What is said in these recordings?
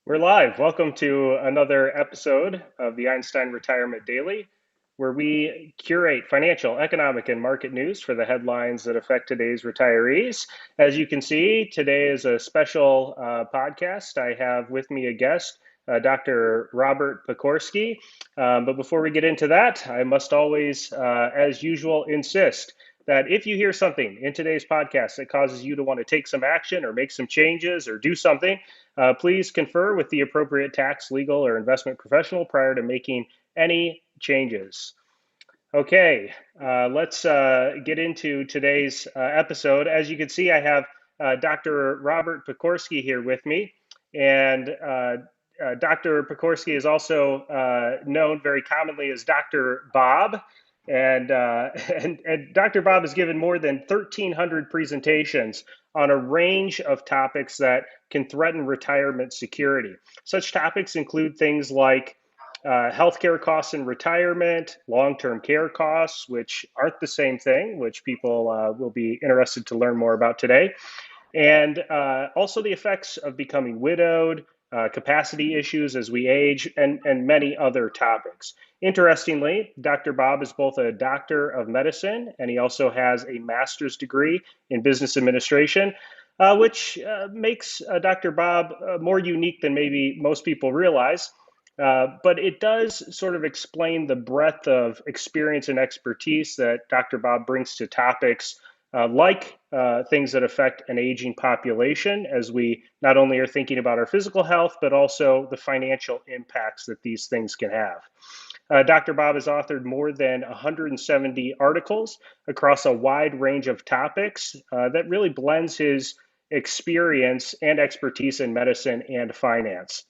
We're live. Welcome to another episode of the Einstein Retirement Daily, where we curate financial, economic, and market news for the headlines that affect today's retirees. As you can see, today is a special podcast. I have with me a guest, Dr. Robert Pokorski. But before we get into that, I must always, as usual, insist that if you hear something in today's podcast that causes you to want to take some action or make some changes or do something, please confer with the appropriate tax, legal, or investment professional prior to making any changes. Okay, let's get into today's episode. As you can see, I have Dr. Robert Pokorski here with me, and Dr. Pokorski is also known very commonly as Dr. Bob. And, and Dr. Bob has given more than 1,300 presentations on a range of topics that can threaten retirement security. Such topics include things like healthcare costs in retirement, long-term care costs, which aren't the same thing, which people will be interested to learn more about today, and also the effects of becoming widowed, capacity issues as we age, and many other topics. Interestingly, Dr. Bob is both a doctor of medicine and he also has a master's degree in business administration, which makes Dr. Bob more unique than maybe most people realize. But it does sort of explain the breadth of experience and expertise that Dr. Bob brings to topics like things that affect an aging population, as we not only are thinking about our physical health, but also the financial impacts that these things can have. Dr. Bob has authored more than 170 articles across a wide range of topics that really blends his experience and expertise in medicine and finance.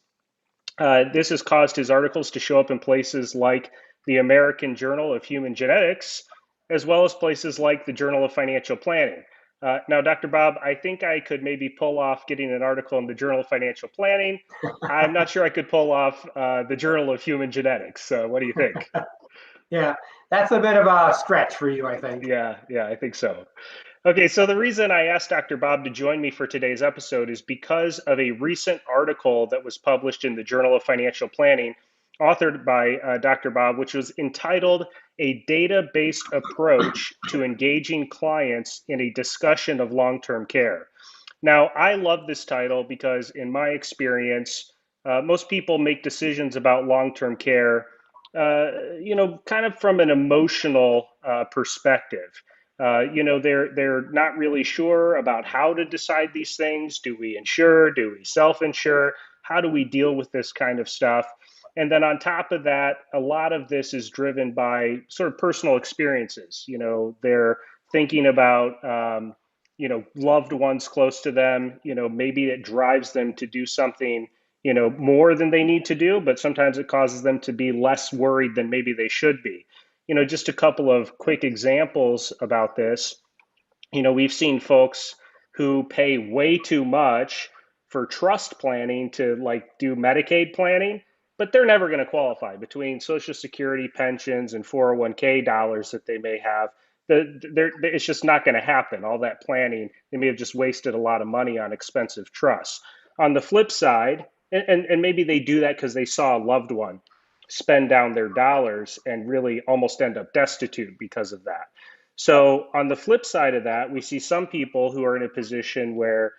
This has caused his articles to show up in places like the American Journal of Human Genetics, as well as places like the Journal of Financial Planning. Now, Dr. Bob, I think I could maybe pull off getting an article in the Journal of Financial Planning. I'm not sure I could pull off the Journal of Human Genetics. So what do you think? Yeah, that's a bit of a stretch for you, I think. Yeah, I think so. Okay, so the reason I asked Dr. Bob to join me for today's episode is because of a recent article that was published in the Journal of Financial Planning, authored by Dr. Bob, which was entitled A Data-Based Approach to Engaging Clients in a Discussion of Long-Term Care. Now, I love this title because in my experience, most people make decisions about long-term care, kind of from an emotional perspective. They're not really sure about how to decide these things. Do we insure? Do we self-insure? How do we deal with this kind of stuff? And then on top of that, a lot of this is driven by sort of personal experiences. They're thinking about, loved ones close to them. Maybe it drives them to do something, more than they need to do, but sometimes it causes them to be less worried than maybe they should be. Just a couple of quick examples about this. We've seen folks who pay way too much for trust planning to like do Medicaid planning, but they're never going to qualify between Social Security pensions and 401k dollars that they may have. It's just not going to happen. All that planning, they may have just wasted a lot of money on expensive trusts. On the flip side, and maybe they do that because they saw a loved one spend down their dollars and really almost end up destitute because of that. So on the flip side of that, we see some people who are in a position where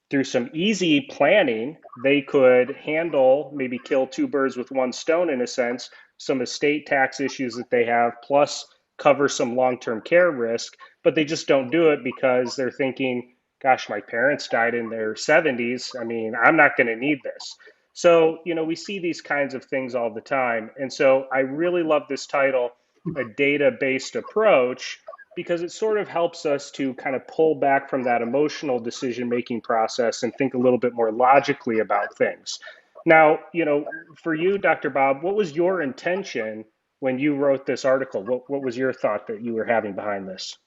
through some easy planning, they could handle, maybe kill two birds with one stone in a sense, some estate tax issues that they have, plus cover some long-term care risk, but they just don't do it because they're thinking, gosh, my parents died in their 70s. I mean, I'm not going to need this. So, we see these kinds of things all the time. And so I really love this title, A Data-Based Approach, because it sort of helps us to kind of pull back from that emotional decision-making process and think a little bit more logically about things. Now, for you, Dr. Bob, what was your intention when you wrote this article? What was your thought that you were having behind this?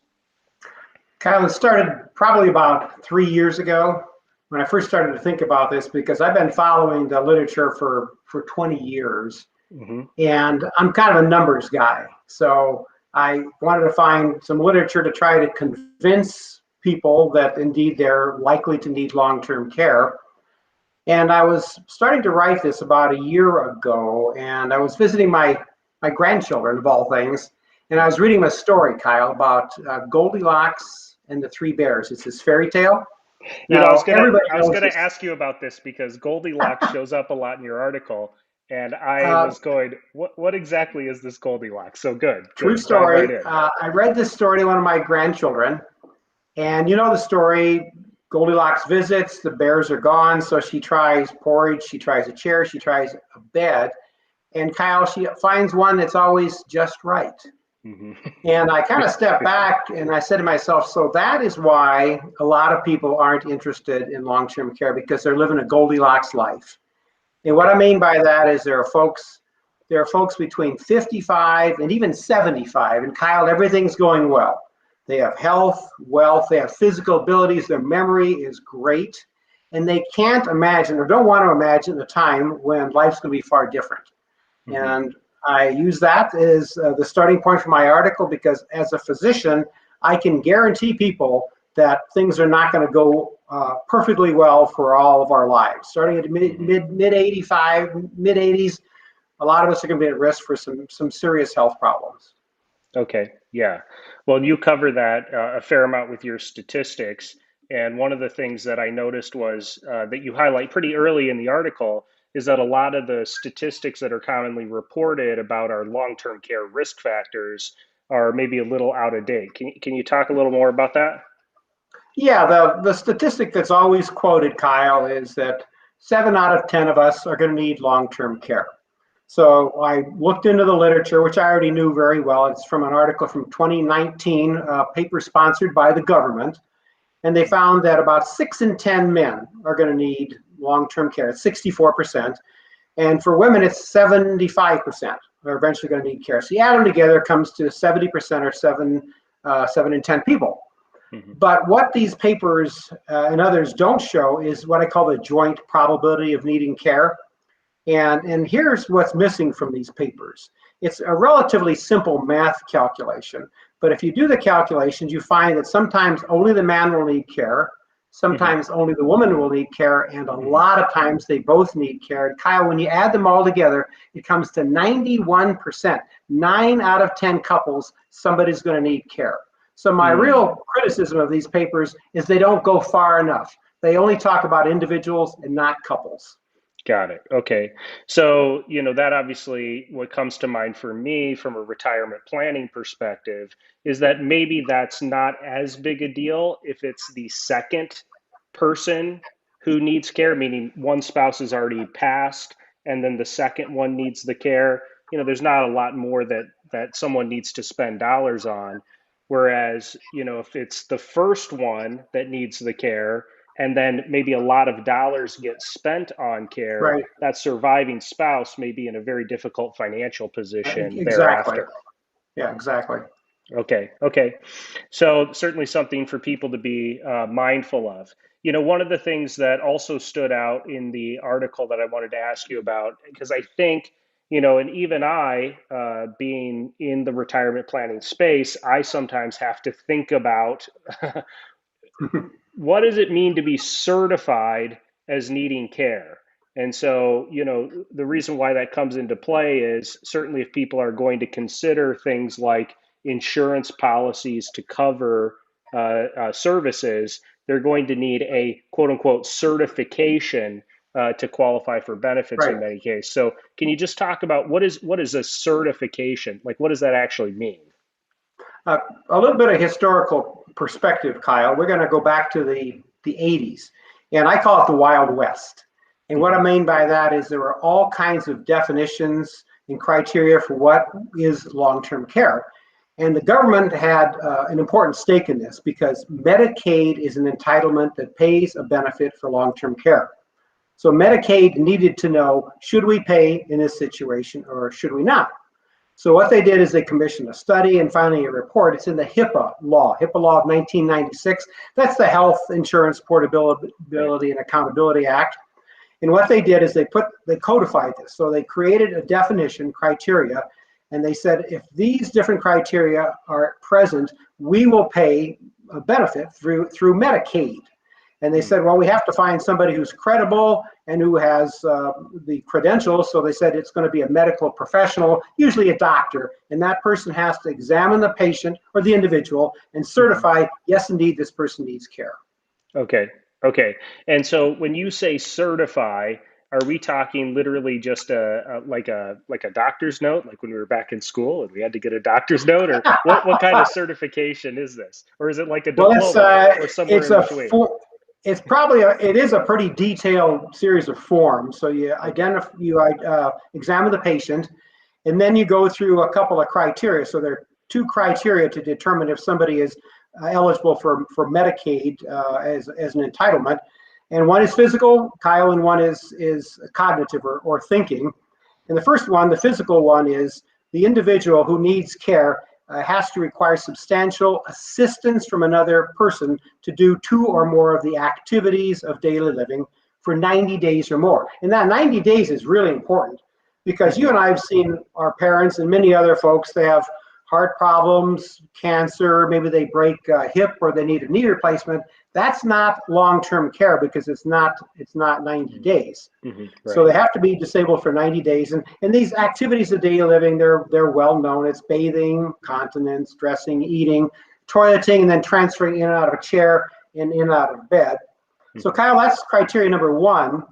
Kyle, it started probably about 3 years ago when I first started to think about this, because I've been following the literature for 20 years, and I'm kind of a numbers guy. So I wanted to find some literature to try to convince people that indeed they're likely to need long-term care. And I was starting to write this about a year ago, and I was visiting my grandchildren, of all things, and I was reading a story, Kyle, about Goldilocks and the Three Bears. It's this fairy tale. Now, everybody I was knows gonna this. ask you about this because Goldilocks shows up a lot in your article, and I Uh, was going, what exactly is this Goldilocks? So True good, dive right story. in. I read this story to one of my grandchildren, and you know the story. Goldilocks visits, the bears are gone, so she tries porridge, she tries a chair, she tries a bed, and Kyle, she finds one that's always just right. Hmm. And I kind of stepped back and I said to myself, so that is why a lot of people aren't interested in long-term care because they're living a Goldilocks life. And what I Got it. mean by that is there are folks between 55 and even 75, and Kyle, everything's going well. They have health, wealth, they have physical abilities, their memory is great, and they can't imagine or don't want to imagine a time when life's going to be far different. Hmm. And I use that as the starting point for my article because as a physician, I can guarantee people that things are not going to go perfectly well for all of our lives. Starting at Hmm. mid 85, mid 80s, a lot of us are going to be at risk for some serious health problems. Okay, yeah. Well, you cover that a fair amount with your statistics. And one of the things that I noticed was that you highlight pretty early in the article is that a lot of the statistics that are commonly reported about our long-term care risk factors are maybe a little out of date. Can you talk a little more about that? Yeah, the statistic that's always quoted, Kyle, is that 7 out of 10 of us are going to need long-term care. So I looked into the literature, which I already knew very well. It's from an article from 2019, a paper sponsored by the government. And they found that about 6 in 10 men are going to need long-term care. It's 64%. And for women, it's 75% are eventually going to need care. So you add them together, it comes to 70% or 7 in 10 people. Hmm. But what these papers and others don't show is what I call the joint probability of needing care. And here's what's missing from these papers. It's a relatively simple math calculation, but if you do the calculations, you find that sometimes only the man will need care, Hmm. sometimes only the woman will need care, and a Hmm. lot of times they both need care. And Kyle, when you add them all together, it comes to 91%. 9 out of 10 couples, somebody's going to need care. So my Mm. real criticism of these papers is they don't go far enough. They only talk about individuals and not couples. Got it. Okay. So, that obviously what comes to mind for me from a retirement planning perspective is that maybe that's not as big a deal if it's the second person who needs care, meaning one spouse is already passed and then the second one needs the care. There's not a lot more that someone needs to spend dollars on. Whereas, if it's the first one that needs the care, and then maybe a lot of dollars get spent on care, Right. that surviving spouse may be in a very difficult financial position Exactly. thereafter. Yeah, exactly. Okay, okay. So, certainly something for people to be mindful of. One of the things that also stood out in the article that I wanted to ask you about, because I think, and even I, being in the retirement planning space, I sometimes have to think about what does it mean to be certified as needing care? And so, the reason why that comes into play is certainly if people are going to consider things like insurance policies to cover services, they're going to need a quote unquote certification to qualify for benefits Right. in many cases. So, can you just talk about what is a certification? Like, what does that actually mean? Uh, a little bit of historical perspective, Kyle. We're going to go back to the 80s, and I call it the Wild West. And what I Hmm. mean by that is there were all kinds of definitions and criteria for what is long-term care. And the government had an important stake in this because Medicaid is an entitlement that pays a benefit for long-term care. So Medicaid needed to know, should we pay in this situation or should we not? So what they did is they commissioned a study and finally a report. It's in the HIPAA law of 1996. That's the Health Insurance Portability Right. and Accountability Act. And what they did is they codified this. So they created a definition criteria, and they said if these different criteria are present, we will pay a benefit through Medicaid. And they said, well, we have to find somebody who's credible and who has the credentials. So they said it's going to be a medical professional, usually a doctor. And that person has to examine the patient or the individual and certify, yes, indeed, this person needs care. Okay. Okay. And so when you say certify, are we talking literally just like a doctor's note, like when we were back in school and we had to get a doctor's note, or what kind of certification is this? Or is it like a Well, diploma or somewhere in between? it is a pretty detailed series of forms. So you examine the patient, and then you go through a couple of criteria. So there are two criteria to determine if somebody is eligible for Medicaid as an entitlement. And one is physical, Kyle, and one is cognitive or thinking. And the first one, the physical one, is the individual who needs care has to require substantial assistance from another person to do 2 or more of the activities of daily living for 90 days or more. And that 90 days is really important because you and I have seen our parents and many other folks, they have heart problems, cancer, maybe they break a hip or they need a knee replacement. That's not long-term care because it's not 90 days. Right. So they have to be disabled for 90 days. And these activities of daily living, they're well known. It's bathing, continence, dressing, eating, toileting, and then transferring in and out of a chair and in and out of bed. So Kyle, that's criteria number 1.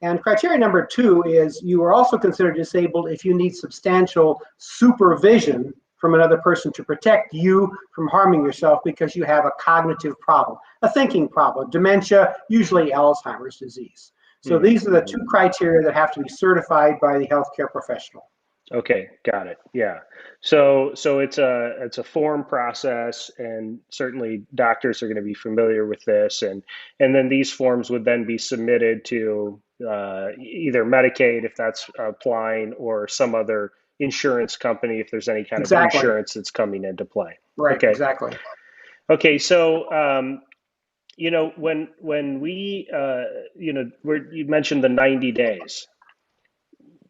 And criteria number 2 is you are also considered disabled if you need substantial supervision from another person to protect you from harming yourself because you have a cognitive problem, a thinking problem, dementia, usually Alzheimer's disease. So these are the 2 criteria that have to be certified by the healthcare professional. Okay, got it. Yeah. So it's a form process, and certainly doctors are going to be familiar with this, and then these forms would then be submitted to either Medicaid if that's applying, or some other insurance company if there's any kind of insurance that's coming into play. Right. Okay. Exactly. Okay. So when we you mentioned the 90 days.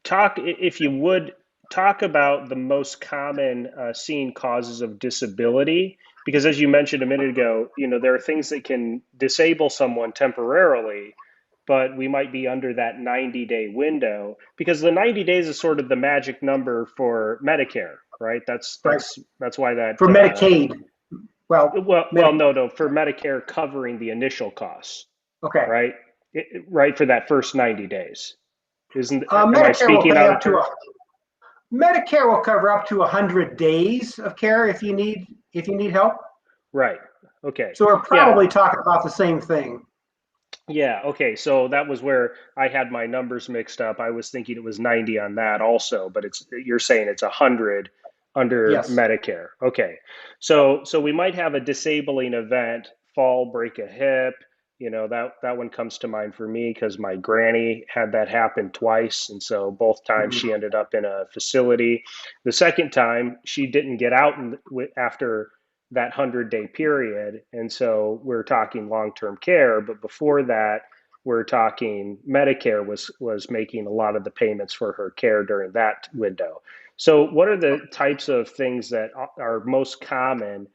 If you would, talk about the most common seen causes of disability, because as you mentioned a minute ago, there are things that can disable someone temporarily, but we might be under that 90-day window, because the 90 days is sort of the magic number for Medicare, right? That's why that for Medicaid. No, for Medicare covering the initial costs. Okay. Right? Right, for that first 90 days. Am I speaking out of turn? Medicare will cover up to 100 days of care if you need help. Right. Okay. So we're probably talking about the same thing. Yeah. Okay. So that was where I had my numbers mixed up. I was thinking it was 90 on that also, but you're saying it's 100 under Medicare. Okay. So we might have a disabling event, fall, break a hip. That one comes to mind for me because my granny had that happen twice. And so both times she ended up in a facility. The second time she didn't get out after that 100-day period. And so we're talking long-term care. But before that, we're talking Medicare was making a lot of the payments for her care during that window. So what are the types of things that are most common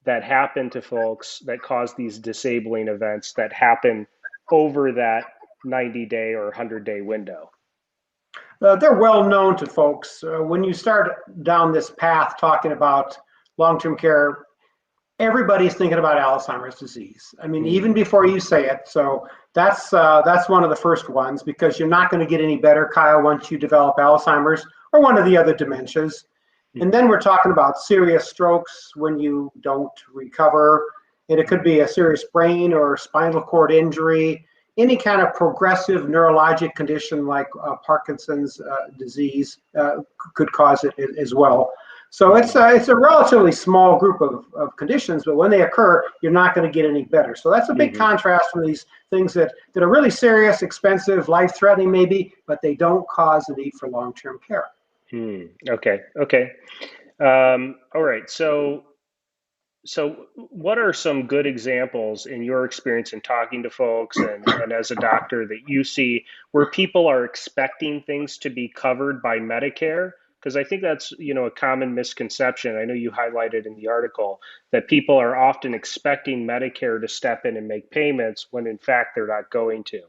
that happen to folks that cause these disabling events that happen over that 90-day or 100-day window? They're well known to folks. When you start down this path talking about long-term care, everybody's thinking about Alzheimer's disease. I mean, even before you say it. So that's one of the first ones, because you're not going to get any better, Kyle, once you develop Alzheimer's or one of the other dementias. And then we're talking about serious strokes when you don't recover. And it could be a serious brain or spinal cord injury, any kind of progressive neurologic condition like Parkinson's disease could cause it as well. So it's a relatively small group of conditions, but when they occur, you're not going to get any better. So that's a big contrast from these things that are really serious, expensive, life-threatening maybe, but they don't cause the need for long-term care. Okay. All right. So what are some good examples in your experience in talking to folks and as a doctor that you see where people are expecting things to be covered by Medicare? Because I think that's, a common misconception. I know you highlighted in the article that people are often expecting Medicare to step in and make payments when in fact they're not going to.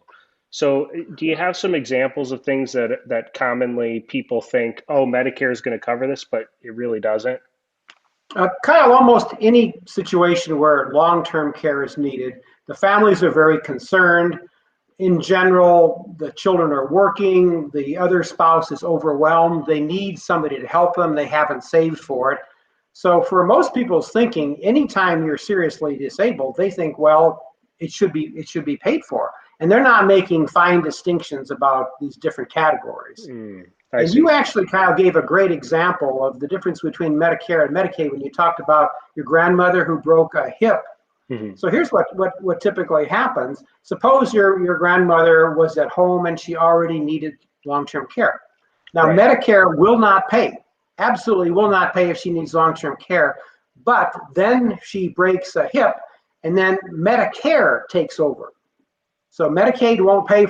So, do you have some examples of things that commonly people think, oh, Medicare is going to cover this, but it really doesn't? Kyle, almost any situation where long-term care is needed, the families are very concerned. In general, the children are working, the other spouse is overwhelmed, they need somebody to help them, they haven't saved for it. So for most people's thinking, anytime you're seriously disabled, they think, well, it should be paid for. And they're not making fine distinctions about these different categories. I And see. you actually, Kyle, gave a great example of the difference between Medicare and Medicaid when you talked about your grandmother who broke a hip. Hmm. So here's what typically happens. Suppose your grandmother was at home and she already needed long-term care. Now, Right. Medicare will not pay, absolutely will not pay if she needs long-term care. But then she breaks a hip and then Medicare takes over. So Medicare won't pay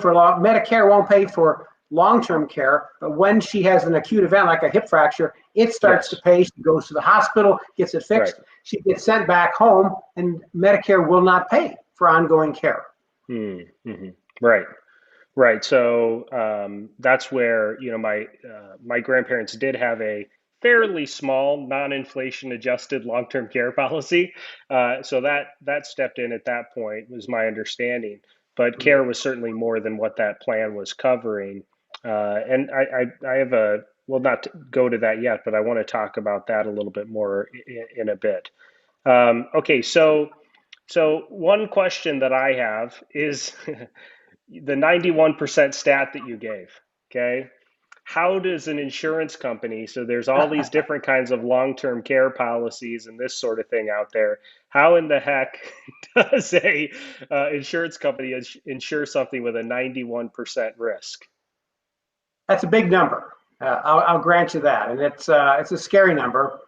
for long-term care, but when she has an acute event like a hip fracture, it starts to Yes. pay. She goes to the hospital, gets it Right. fixed. She gets sent back home, and Medicare will not pay for ongoing care. Mm-hmm. Right. Right. So that's where, my grandparents did have a fairly small, non-inflation adjusted long-term care policy. So that stepped in at that point, was my understanding. But care was certainly more than what that plan was covering. And I have well, not to go to that yet, but I want to talk about that a little bit more in a bit. Okay, so one question that I have is the 91% stat that you gave, okay? How does an insurance company, so there's all these different kinds of long-term care policies and this sort of thing out there. How in the heck does a insurance company insure something with a 91% risk? That's a big number. I'll grant you that, and it's a scary number.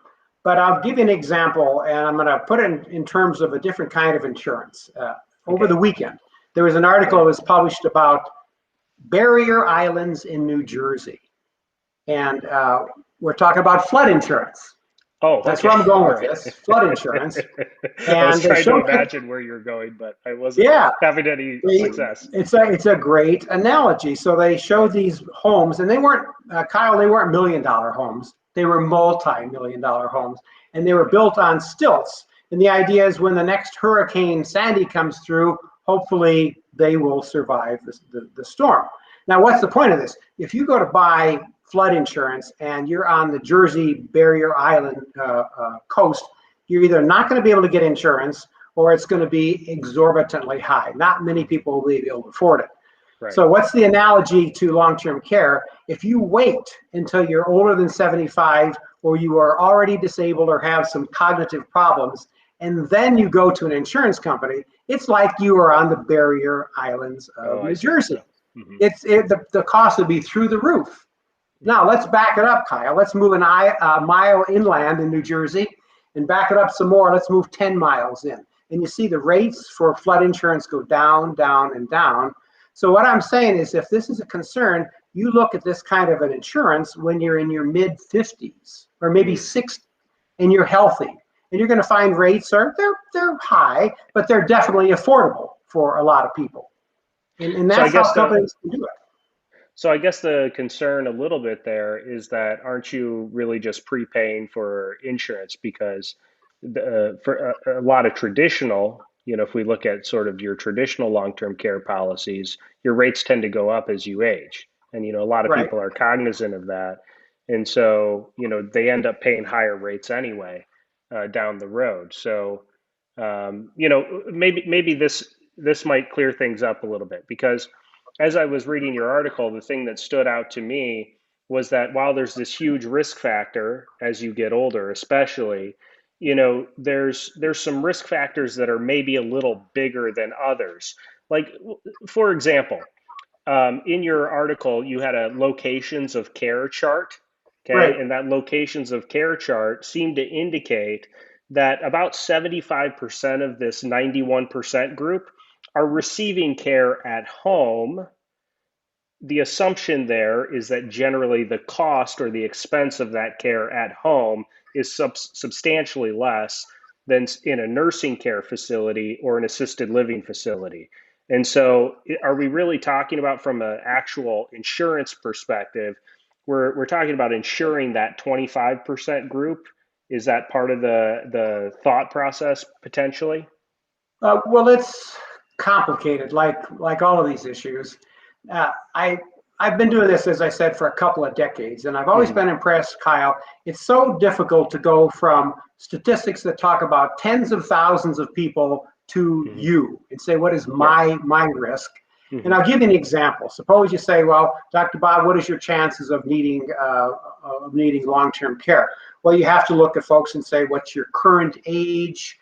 But I'll give you an example, and I'm going to put it in terms of a different kind of insurance. Over the Okay, weekend, there was an article okay. that was published about barrier islands in New Jersey. And we're talking about flood insurance. Oh, That's okay. where I'm going All with right. this, flood insurance. I was And they trying to showed, imagine where you're going, but I wasn't yeah, having any they, success. it's a great analogy. So they showed these homes, and they weren't, Kyle, they weren't $1 million homes. They were multi-million-dollar homes, and they were built on stilts. And the idea is when the next Hurricane Sandy comes through, hopefully they will survive the storm. Now, what's the point of this? If you go to buy flood insurance and you're on the Jersey Barrier Island coast, you're either not going to be able to get insurance or it's going to be exorbitantly high. Not many people will be able to afford it. Right. So what's the analogy to long-term care? If you wait until you're older than 75 or you are already disabled or have some cognitive problems, and then you go to an insurance company, it's like you are on the barrier islands Oh, of I New see. Jersey. Yeah. Hmm. The cost would be through the roof. Now let's back it up, Kyle. Let's move a mile inland in New Jersey and back it up some more. Let's move 10 miles in. And you see the rates for flood insurance go down, down, and down. So what I'm saying is if this is a concern, you look at this kind of an insurance when you're in your mid 50s or maybe Mm. 60 and you're healthy. And you're going to find rates they're high, but they're definitely affordable for a lot of people. And So I that's how guess the companies can do it. so I guess the concern a little bit there is that aren't you really just prepaying for insurance because for a lot of traditional, if we look at sort of your traditional long-term care policies, your rates tend to go up as you age. And a lot of Right. people are cognizant of that. And so, they end up paying higher rates anyway down the road. So, maybe this might clear things up a little bit because as I was reading your article, the thing that stood out to me was that while there's this huge risk factor as you get older, especially, there's some risk factors that are maybe a little bigger than others. Like, for example, in your article, you had a locations of care chart, okay? Right. And that locations of care chart seemed to indicate that about 75% of this 91% group are receiving care at home the assumption there is that generally the cost or the expense of that care at home is substantially less than in a nursing care facility or an assisted living facility. And so, are we really talking about from an actual insurance perspective? We're talking about insuring that 25% group. Is that part of the thought process potentially? Well, it's complicated, like all of these issues. Uh, I I've been doing this, as I said, for a couple of decades, and I've always Hmm. been impressed, Kyle. It's so difficult to go from statistics that talk about tens of thousands of people to Hmm. you and say, what is Yeah. my risk? And Hmm. I'll give you an example. Suppose you say, well, Dr. Bob, what is your chances of needing long-term care? Well, you have to look at folks and say, what's your current age?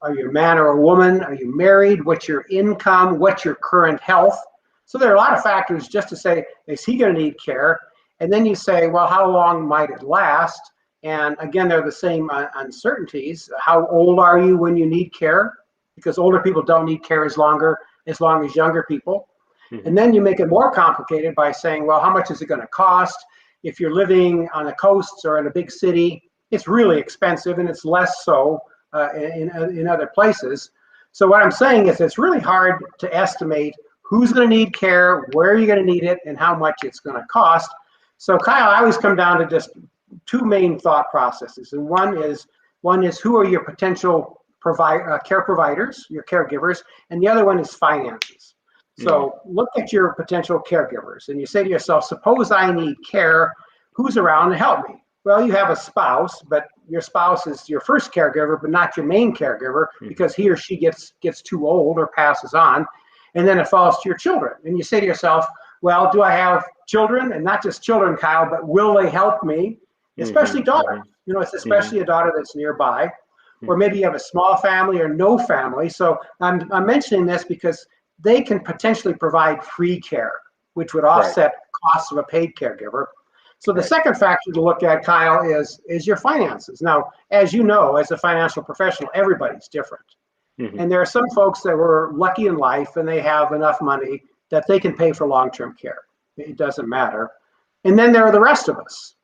Are you a man or a woman? Are you married? What's your income? What's your current health? So there are a lot of factors just to say, is he going to need care? And then you say, well, how long might it last? And again, they're the same uncertainties. How old are you when you need care? Because older people don't need care as long as younger people. Hmm. And then you make it more complicated by saying, well, how much is it going to cost? If you're living on the coasts or in a big city, it's really expensive, and it's less so in other places. So what I'm saying is it's really hard to estimate who's going to need care, where you're going to need it, and how much it's going to cost. So Kyle, I always come down to just two main thought processes, and one is who are your potential care providers, your caregivers, and the other one is finances. Hmm. So look at your potential caregivers, and you say to yourself, suppose I need care, who's around to help me? Well, you have a spouse, but your spouse is your first caregiver, but not your main caregiver Hmm. because he or she gets too old or passes on. And then it falls to your children. And you say to yourself, well, do I have children? And not just children, Kyle, but will they help me? Hmm. Especially daughters. Hmm. It's Hmm. especially a daughter that's nearby. Or Hmm. maybe you have a small family or no family. So I'm mentioning this because they can potentially provide free care, which would Right. offset costs of a paid caregiver. So the Right. second factor to look at, Kyle, is your finances. Now, as you know, as a financial professional, everybody's different. Hmm. And there are some folks that were lucky in life and they have enough money that they can pay for long-term care. It doesn't matter. And then there are the rest of us.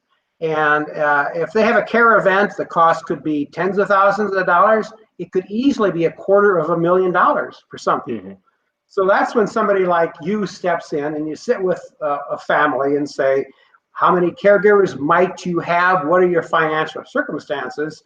And if they have a care event, the cost could be tens of thousands of dollars. It could easily be $250,000 for some Hmm. people. So that's when somebody like you steps in and you sit with a family and say, how many caregivers might you have? What are your financial circumstances?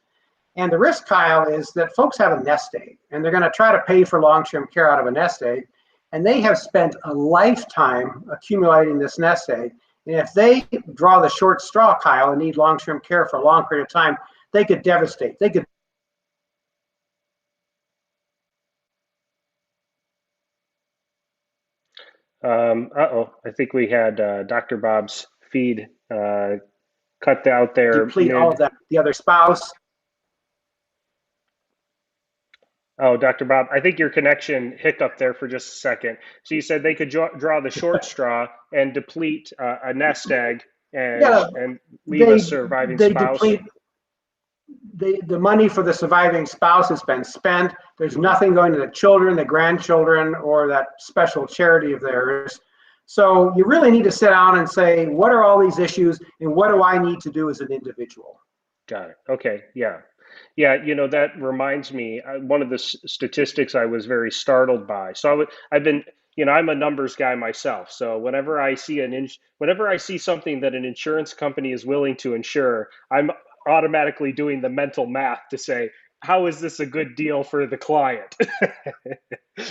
And the risk, Kyle, is that folks have a nest egg and they're going to try to pay for long-term care out of a nest egg. And they have spent a lifetime accumulating this nest egg. And if they draw the short straw, Kyle, and need long-term care for a long period of time, they could devastate. They could. Uh-oh, I think we had Dr. Bob's feed cut out there Deplete all of mid. that. The other spouse. Oh, Dr. Bob, I think your connection hiccuped there for just a second. So you said they could draw the short straw and deplete a nest egg and Yeah, leave a they surviving they spouse. deplete the money for the surviving spouse has been spent. There's Hmm. nothing going to the children, the grandchildren, or that special charity of theirs. So you really need to sit down and say, what are all these issues and what do I need to do as an individual? Got it. Okay. Yeah. Yeah. That reminds me, one of the statistics I was very startled by. So I've been, I'm a numbers guy myself. So whenever I see something that an insurance company is willing to insure, I'm automatically doing the mental math to say, how is this a good deal for the client?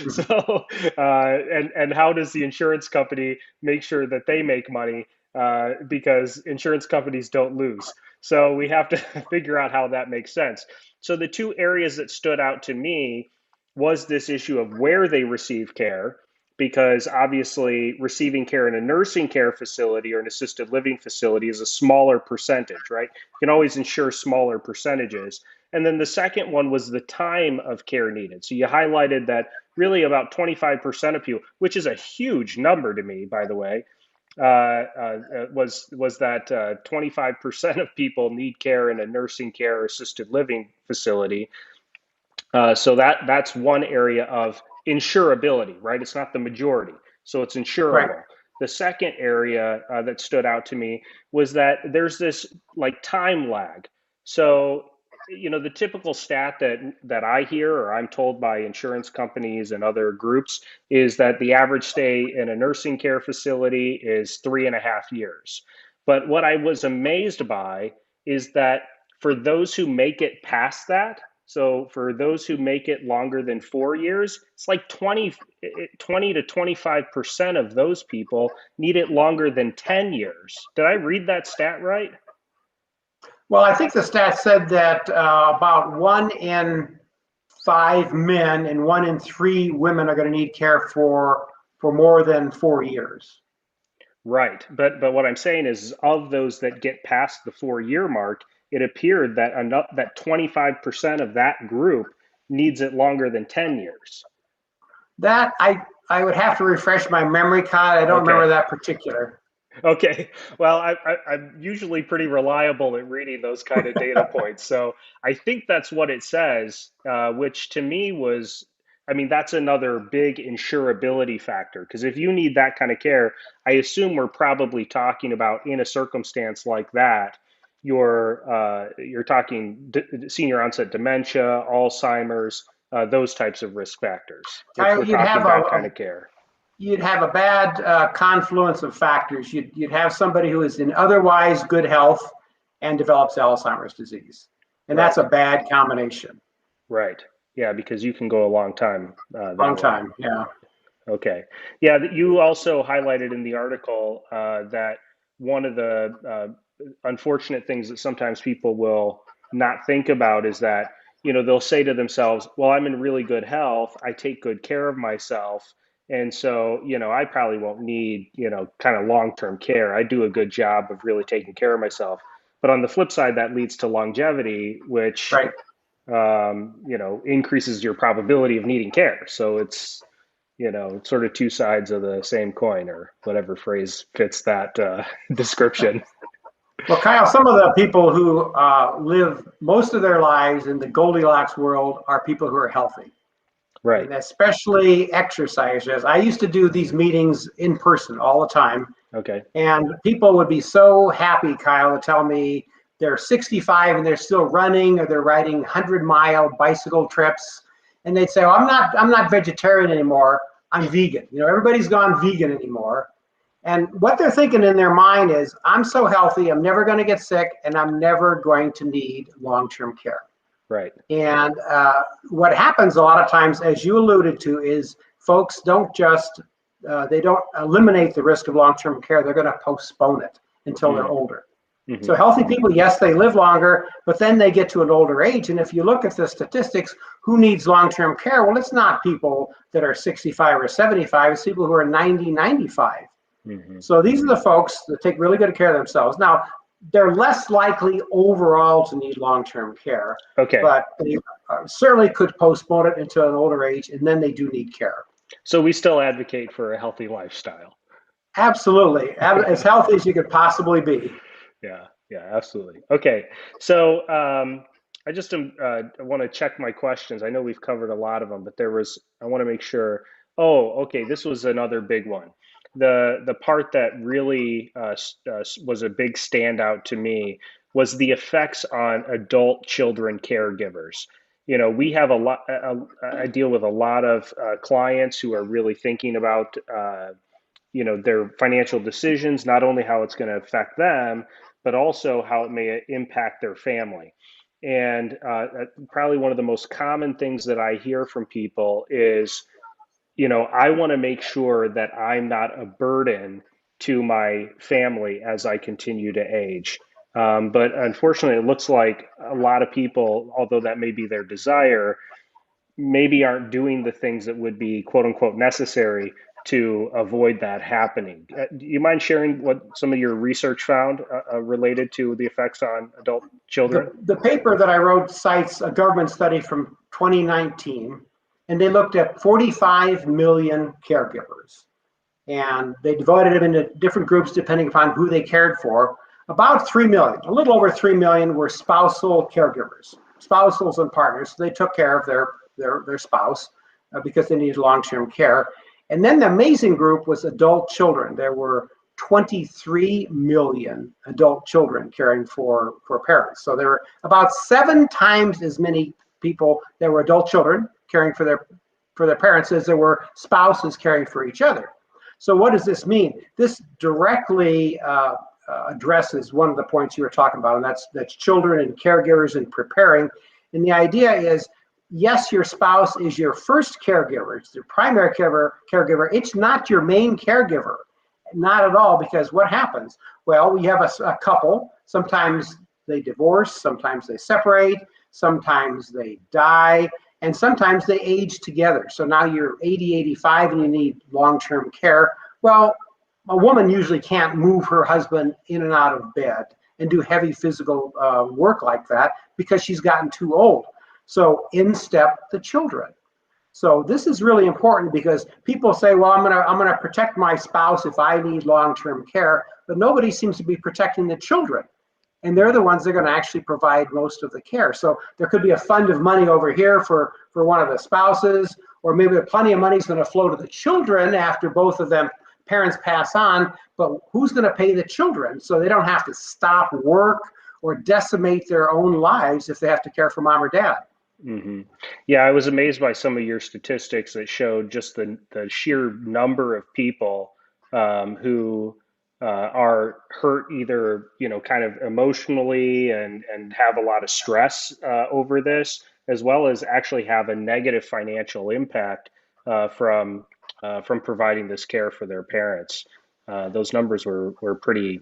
So, and how does the insurance company make sure that they make money? Because insurance companies don't lose. So we have to figure out how that makes sense. So the two areas that stood out to me was this issue of where they receive care, because obviously receiving care in a nursing care facility or an assisted living facility is a smaller percentage, right? You can always insure smaller percentages. And then the second one was the time of care needed. So you highlighted that really about 25% of people, which is a huge number to me, by the way, was that 25% of people need care in a nursing care or assisted living facility. So that's one area of insurability, right? It's not the majority, so it's Right. insurable. The second area that stood out to me was that there's this like time lag. So, the typical stat that I hear or I'm told by insurance companies and other groups is that the average stay in a nursing care facility is 3.5 years. But what I was amazed by is that for those who make it past that, so for those who make it longer than 4 years, it's like 20 to 25% of those people need it longer than 10 years. Did I read that stat right? Well, I think the stat said that about 1 in 5 men and 1 in 3 women are going to need care for more than 4 years. Right. But what I'm saying is of those that get past the 4 year mark, it appeared that that 25% of that group needs it longer than 10 years. That I would have to refresh my memory, Kyle. I don't Okay. remember that particular. Okay. Well, I'm usually pretty reliable at reading those kind of data points. So I think that's what it says, which to me was, I mean, that's another big insurability factor. Because if you need that kind of care, I assume we're probably talking about in a circumstance like that, you're talking senior onset dementia, Alzheimer's, those types of risk factors. If Kyle, we're talking that kind of care. you'd have a bad confluence of factors. You'd have somebody who is in otherwise good health and develops Alzheimer's disease, and that's a bad combination. Right. Yeah, because you can go a long time Long time. Yeah. Okay. Yeah, you also highlighted in the article that one of the unfortunate things that sometimes people will not think about is that, they'll say to themselves, well, I'm in really good health. I take good care of myself. And so, I probably won't need, kind of long-term care. I do a good job of really taking care of myself. But on the flip side, that leads to longevity, which Right. increases your probability of needing care. So it's, sort of two sides of the same coin, or whatever phrase fits that description. Well, Kyle, some of the people who live most of their lives in the Goldilocks world are people who are healthy, Right. and especially exercises. I used to do these meetings in person all the time, Okay. and people would be so happy, Kyle, to tell me they're 65 and they're still running, or they're riding 100-mile bicycle trips, and they'd say, "Oh, I'm not vegetarian anymore. I'm vegan." Everybody's gone vegan anymore. And what they're thinking in their mind is, I'm so healthy, I'm never going to get sick, and I'm never going to need long-term care. Right. And what happens a lot of times, as you alluded to, is folks don't just, they don't eliminate the risk of long-term care, they're going to postpone it until they're older. Mm-hmm. So healthy people, yes, they live longer, but then they get to an older age. And if you look at the statistics, who needs long-term care? Well, it's not people that are 65 or 75, it's people who are 90, 95. Mm-hmm. So these are the folks that take really good care of themselves. Now, they're less likely overall to need long-term care, Okay. but they certainly could postpone it until an older age, and then they do need care. So we still advocate for a healthy lifestyle. Absolutely. As healthy as you could possibly be. Yeah, absolutely. Okay. So I just want to check my questions. I know we've covered a lot of them, but I want to make sure. Oh, okay. This was another big one. The part that really was a big standout to me was the effects on adult children caregivers. We have I deal with a lot of clients who are really thinking about, their financial decisions, not only how it's going to affect them, but also how it may impact their family. And probably one of the most common things that I hear from people is, I want to make sure that I'm not a burden to my family as I continue to age. But unfortunately, it looks like a lot of people, although that may be their desire, maybe aren't doing the things that would be quote unquote necessary to avoid that happening. Do you mind sharing what some of your research found related to the effects on adult children? The paper that I wrote cites a government study from 2019, and they looked at 45 million caregivers. And they divided them into different groups depending upon who they cared for. About 3 million, a little over 3 million, were spousal caregivers, spousals and partners. So they took care of their spouse because they needed long-term care. And then the amazing group was adult children. There were 23 million adult children caring for parents. So there were about 7 times as many people that were adult children caring for their parents as there were spouses caring for each other. So what does this mean? This directly addresses one of the points you were talking about, and that's children and caregivers and preparing. And the idea is, yes, your spouse is your first caregiver. It's your primary caregiver. It's not your main caregiver. Not at all, because what happens? Well, we have a couple. Sometimes they divorce, sometimes they separate, sometimes they die, and sometimes they age together. So now you're 80, 85, and you need long-term care. Well, a woman usually can't move her husband in and out of bed and do heavy physical work like that because she's gotten too old. So in step the children. So this is really important because people say, well, I'm gonna protect my spouse if I need long-term care, but nobody seems to be protecting the children. And they're the ones that are gonna actually provide most of the care. So there could be a fund of money over here for one of the spouses, or maybe plenty of money is gonna flow to the children after both of them parents pass on, but who's gonna pay the children so they don't have to stop work or decimate their own lives if they have to care for mom or dad? Mm-hmm. Yeah, I was amazed by some of your statistics that showed just the sheer number of people who are hurt either, kind of emotionally and have a lot of stress over this, as well as actually have a negative financial impact from providing this care for their parents. Those numbers were pretty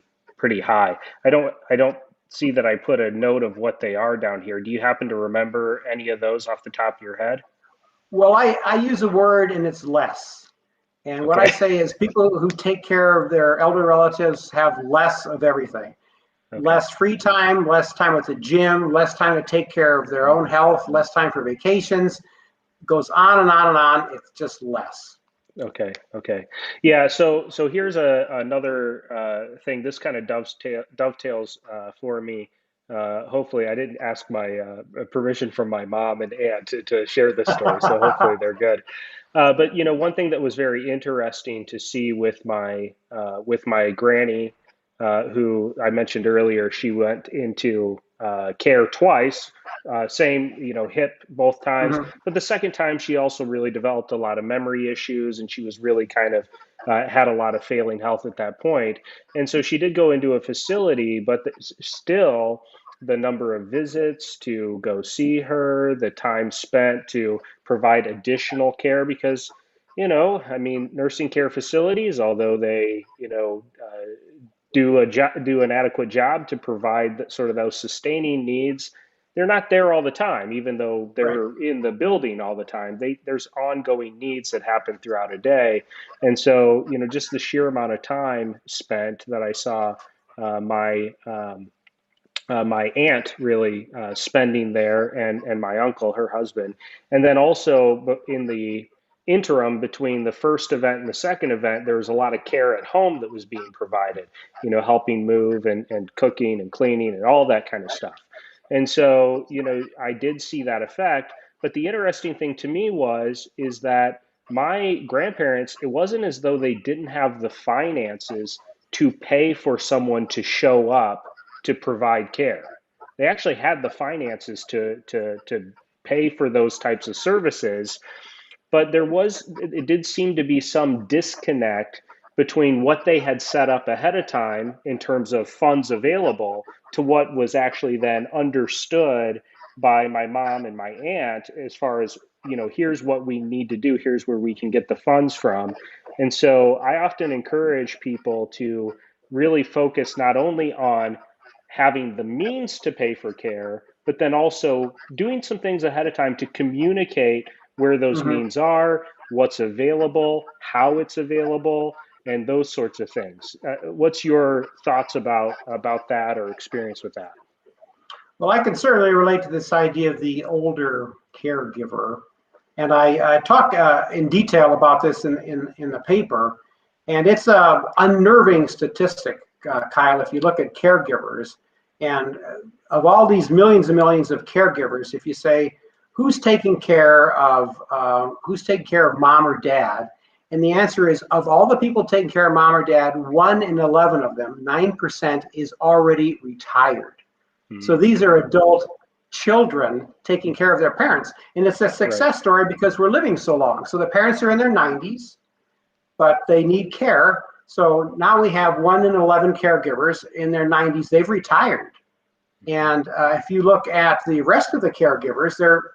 high. I don't see that I put a note of what they are down here. Do you happen to remember any of those off the top of your head? Well, I use a word and it's less. And what I Okay. say is people who take care of their elder relatives have less of everything. Okay. Less free time, less time at the gym, less time to take care of their own health, less time for vacations. It goes on and on and on. It's just less. Okay. Okay. Yeah. So here's another thing. This kind of dovetails for me. Hopefully, I didn't ask my permission from my mom and aunt to share this story, so hopefully they're good. But one thing that was very interesting to see with my granny, who I mentioned earlier, she went into care twice, same hip both times, Mhm. but the second time she also really developed a lot of memory issues, and she was really kind of had a lot of failing health at that point. And so she did go into a facility, but still the number of visits to go see her, the time spent to provide additional care, because I mean, nursing care facilities, although they do an adequate job to provide sort of those sustaining needs, they're not there all the time. Even though Right. they're in the building all the time, there's ongoing needs that happen throughout a day. And so just the sheer amount of time spent that I saw my aunt really spending there, and my uncle, her husband. And then also in the interim between the first event and the second event, there was a lot of care at home that was being provided, helping move and cooking and cleaning and all that kind of stuff. And so, I did see that effect. But the interesting thing to me is that my grandparents, it wasn't as though they didn't have the finances to pay for someone to show up to provide care. They actually had the finances to pay for those types of services, but it did seem to be some disconnect between what they had set up ahead of time in terms of funds available to what was actually then understood by my mom and my aunt as far as, here's what we need to do, here's where we can get the funds from. And so I often encourage people to really focus not only on having the means to pay for care, but then also doing some things ahead of time to communicate where those Mhm. means are, what's available, how it's available, and those sorts of things. What's your thoughts about that or experience with that? Well, I can certainly relate to this idea of the older caregiver. And I talk in detail about this in the paper. And it's a unnerving statistic, Kyle, if you look at caregivers. And of all these millions and millions of caregivers, if you say, who's taking care of mom or dad? And the answer is, of all the people taking care of mom or dad, 1 in 11 of them, 9%, is already retired. So these are adult children taking care of their parents. And it's a success story because we're living so long. So the parents are in their 90s, but they need care. So now we have 1 in 11 caregivers in their 90s. They've retired. And if you look at the rest of the caregivers, they're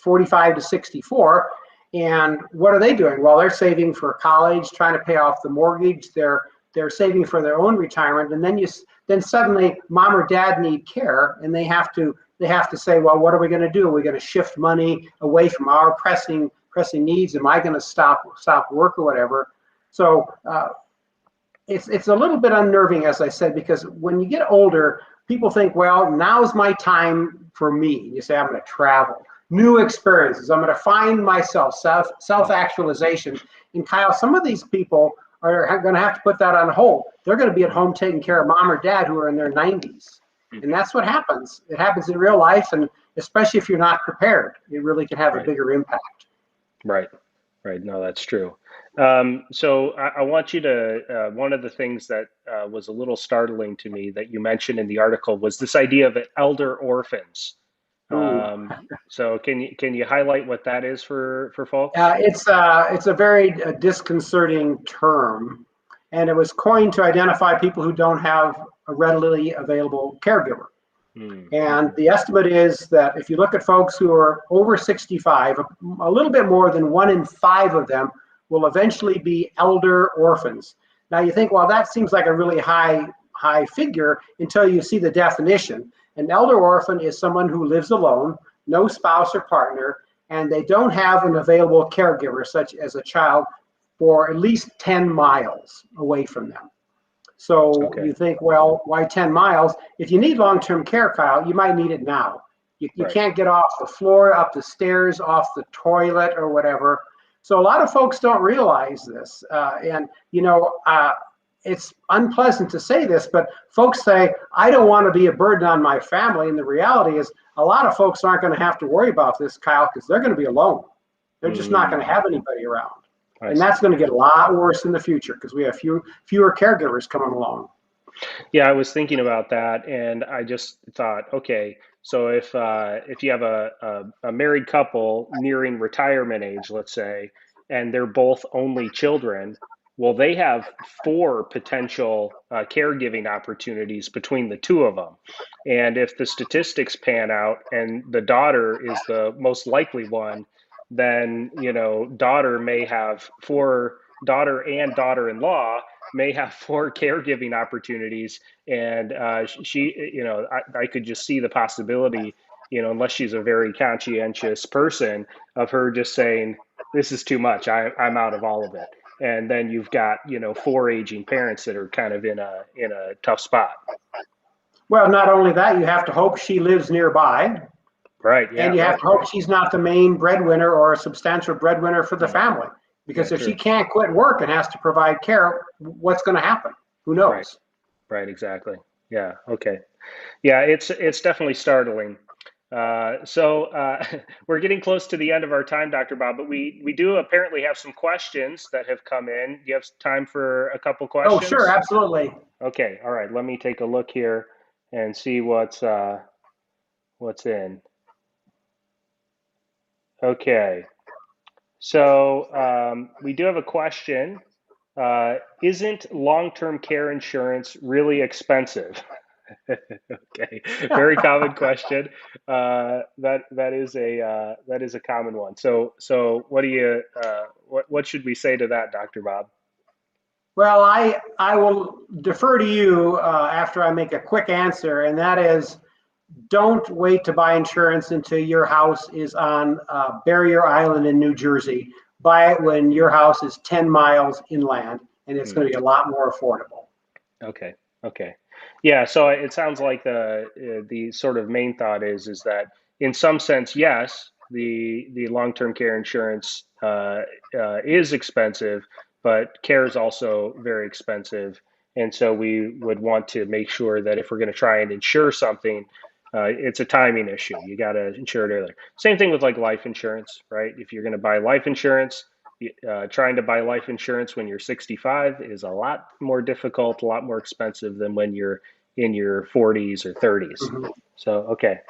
45 to 64. And what are they doing? Well, they're saving for college, trying to pay off the mortgage. They're saving for their own retirement. And then suddenly mom or dad need care, and they have to say, well, what are we going to do? Are we going to shift money away from our pressing needs? Am I going to stop work or whatever? So it's a little bit unnerving, as I said, because when you get older, people think, well, now's my time for me. You say, I'm going to travel, new experiences. I'm going to find myself, self-actualization. And Kyle, some of these people are going to have to put that on hold. They're going to be at home taking care of mom or dad who are in their 90s. And that's what happens. It happens in real life, and especially if you're not prepared, it really can have a bigger impact. Right. No, that's true. So I want you to, one of the things that was a little startling to me that you mentioned in the article was this idea of elder orphans. So can you highlight what that is for folks? It's a very disconcerting term, and it was coined to identify people who don't have a readily available caregiver. And the estimate is that if you look at folks who are over 65, a little bit more than 1 in 5 of them will eventually be elder orphans. Now you think, well, that seems like a really high figure until you see the definition. An elder orphan is someone who lives alone, no spouse or partner, and they don't have an available caregiver, such as a child, for at least 10 miles away from them. So you think, well, why 10 miles? If you need long-term care, Kyle, you might need it now. You can't get off the floor, up the stairs, off the toilet, or whatever. So a lot of folks don't realize this. It's unpleasant to say this, but folks say, I don't want to be a burden on my family. And the reality is a lot of folks aren't going to have to worry about this, Kyle, because they're going to be alone. They're just not going to have anybody around. And that's going to get a lot worse in the future because we have fewer caregivers coming along. Yeah, I was thinking about that, and I just thought, okay, so if you have a married couple nearing retirement age, let's say, and they're both only children, well, they have 4 potential caregiving opportunities between the 2 of them. And if the statistics pan out and the daughter is the most likely one, then daughter and daughter-in-law may have 4 caregiving opportunities, and I could just see the possibility, unless she's a very conscientious person, of her just saying, this is too much, I'm out of all of it. And then you've got 4 aging parents that are kind of in a tough spot. Well, not only that, you have to hope she lives nearby. Right. Yeah. And you have to hope she's not the main breadwinner or a substantial breadwinner for the family. Because if she can't quit work and has to provide care, what's going to happen? Who knows? Right. Exactly. Yeah. Okay. Yeah. It's definitely startling. So we're getting close to the end of our time, Dr. Bob, but we do apparently have some questions that have come in. Do you have time for a couple questions? Oh, sure. Absolutely. Okay. All right. Let me take a look here and see what's in. Okay. So we do have a question. Isn't long-term care insurance really expensive? Okay, very common question. That is a common one. So what do you what should we say to that, Dr. Bob? Well, I will defer to you after I make a quick answer, and that is, don't wait to buy insurance until your house is on Barrier Island in New Jersey. Buy it when your house is 10 miles inland, and it's going to be a lot more affordable. Okay. Yeah, so it sounds like the sort of main thought is that in some sense, yes, the long-term care insurance is expensive, but care is also very expensive. And so we would want to make sure that if we're going to try and insure something, it's a timing issue. You got to insure it earlier. Same thing with like life insurance, right? If you're going to buy life insurance, trying to buy life insurance when you're 65 is a lot more difficult, a lot more expensive than when you're in your 40s or 30s. Mhm. So, okay.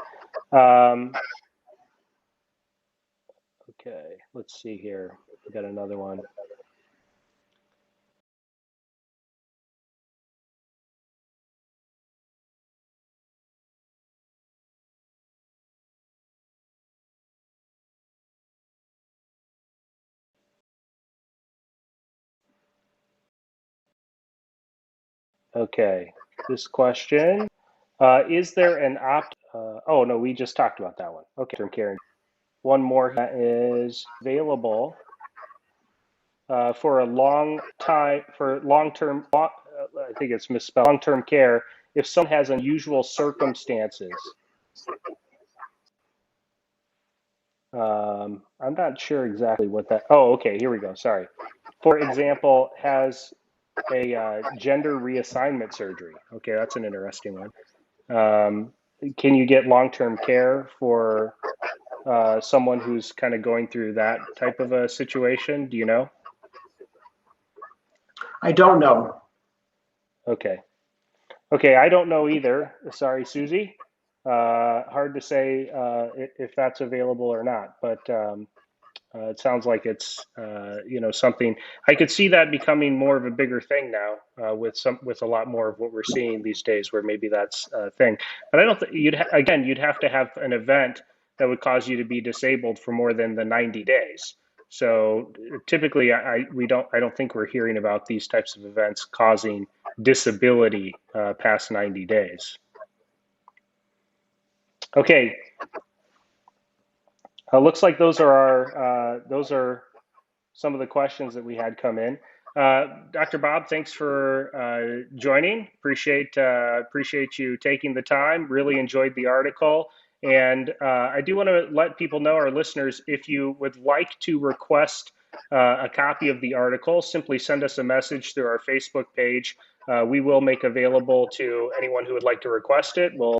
Okay, let's see here. We got another one. Okay, this question, is there an oh no, we just talked about that one. Okay, term care. One more that is available for a long time, for long-term, I think it's misspelled, long-term care, if someone has unusual circumstances. I'm not sure exactly what that, oh, okay, here we go, sorry. For example, has a gender reassignment surgery. Okay, that's an interesting one. Can you get long-term care for someone who's kind of going through that type of a situation? Do you know? I don't know. Okay. Okay, I don't know either. Sorry, Susie. Hard to say if that's available or not, but it sounds like it's something. I could see that becoming more of a bigger thing now with a lot more of what we're seeing these days, where maybe that's a thing. But I don't think you'd have to have an event that would cause you to be disabled for more than the 90 days. So typically, I don't think we're hearing about these types of events causing disability past 90 days. Okay, looks like those are some of the questions that we had come in. Dr. Bob, thanks for joining. Appreciate you taking the time. Really enjoyed the article. And I do want to let people know, our listeners, if you would like to request a copy of the article, simply send us a message through our Facebook page. We will make available to anyone who would like to request it. We'll